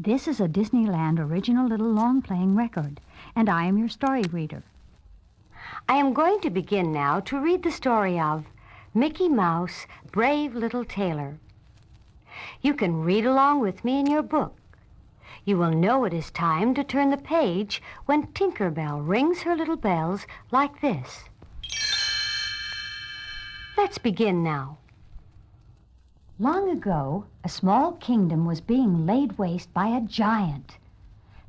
This is a Disneyland original little long-playing record, and I am your story reader. I am going to begin now to read the story of Mickey Mouse, Brave Little Tailor. You can read along with me in your book. You will know it is time to turn the page when Tinker Bell rings her little bells like this. Let's begin now. Long ago, a small kingdom was being laid waste by a giant.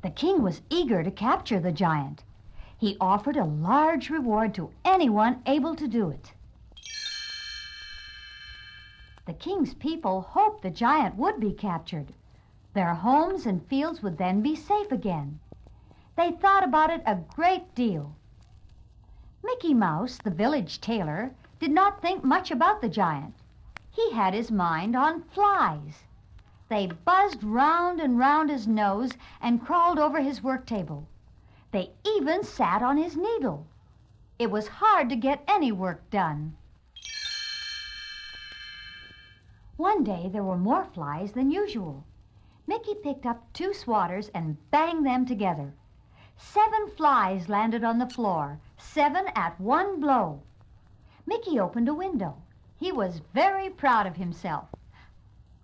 The king was eager to capture the giant. He offered a large reward to anyone able to do it. The king's people hoped the giant would be captured. Their homes and fields would then be safe again. They thought about it a great deal. Mickey Mouse, the village tailor, did not think much about the giant. He had his mind on flies. They buzzed round and round his nose and crawled over his work table. They even sat on his needle. It was hard to get any work done. One day there were more flies than usual. Mickey picked up 2 swatters and banged them together. 7 flies landed on the floor, 7 at one blow. Mickey opened a window. He was very proud of himself.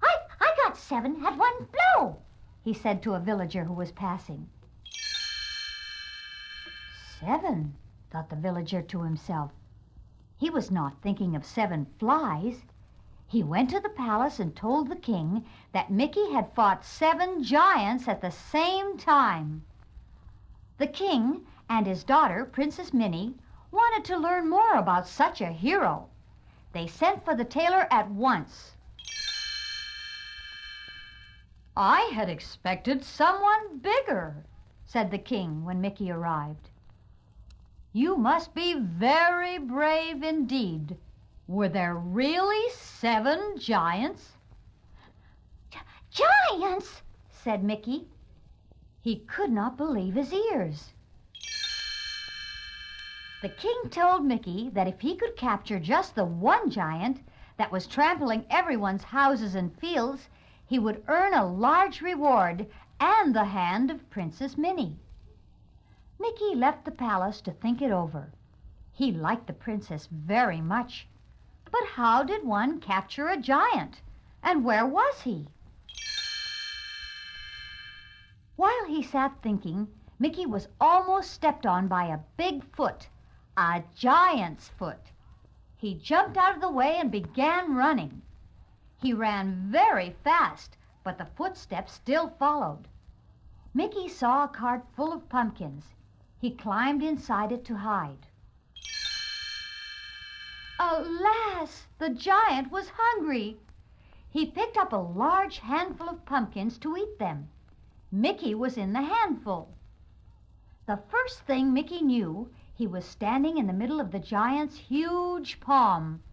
I got 7 at one blow, he said to a villager who was passing. 7, thought the villager to himself. He was not thinking of 7 flies. He went to the palace and told the king that Mickey had fought 7 giants at the same time. The king and his daughter, Princess Minnie, wanted to learn more about such a hero. They sent for the tailor at once. "I had expected someone bigger," said the king when Mickey arrived. "You must be very brave indeed. Were there really 7 giants?" "Giants?" said Mickey. He could not believe his ears. The king told Mickey that if he could capture just the one giant that was trampling everyone's houses and fields, he would earn a large reward and the hand of Princess Minnie. Mickey left the palace to think it over. He liked the princess very much. But how did one capture a giant? And where was he? While he sat thinking, Mickey was almost stepped on by a big foot. A giant's foot. He jumped out of the way and began running. He ran very fast, but the footsteps still followed. Mickey saw a cart full of pumpkins. He climbed inside it to hide. Alas, the giant was hungry. He picked up a large handful of pumpkins to eat them. Mickey was in the handful. The first thing Mickey knew, he was standing in the middle of the giant's huge palm.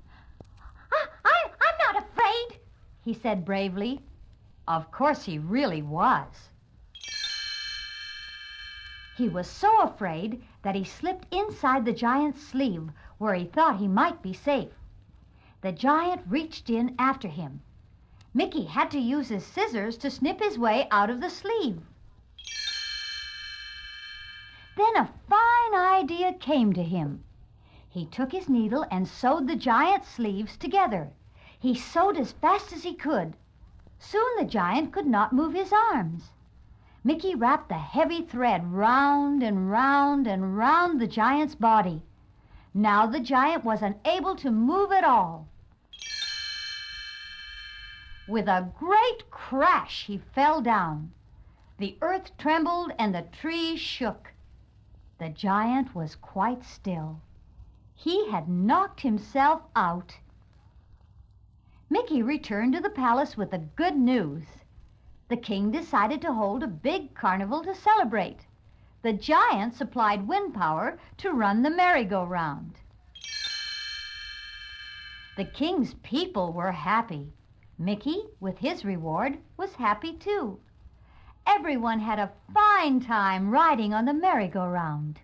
I'm not afraid, he said bravely. Of course he really was. He was so afraid that he slipped inside the giant's sleeve where he thought he might be safe. The giant reached in after him. Mickey had to use his scissors to snip his way out of the sleeve. Then a fine idea came to him. He took his needle and sewed the giant's sleeves together. He sewed as fast as he could. Soon the giant could not move his arms. Mickey wrapped the heavy thread round and round and round the giant's body. Now the giant was unable to move at all. With a great crash, he fell down. The earth trembled and the trees shook. The giant was quite still. He had knocked himself out. Mickey returned to the palace with the good news. The king decided to hold a big carnival to celebrate. The giant supplied wind power to run the merry-go-round. The king's people were happy. Mickey, with his reward, was happy too. Everyone had a fine time riding on the merry-go-round.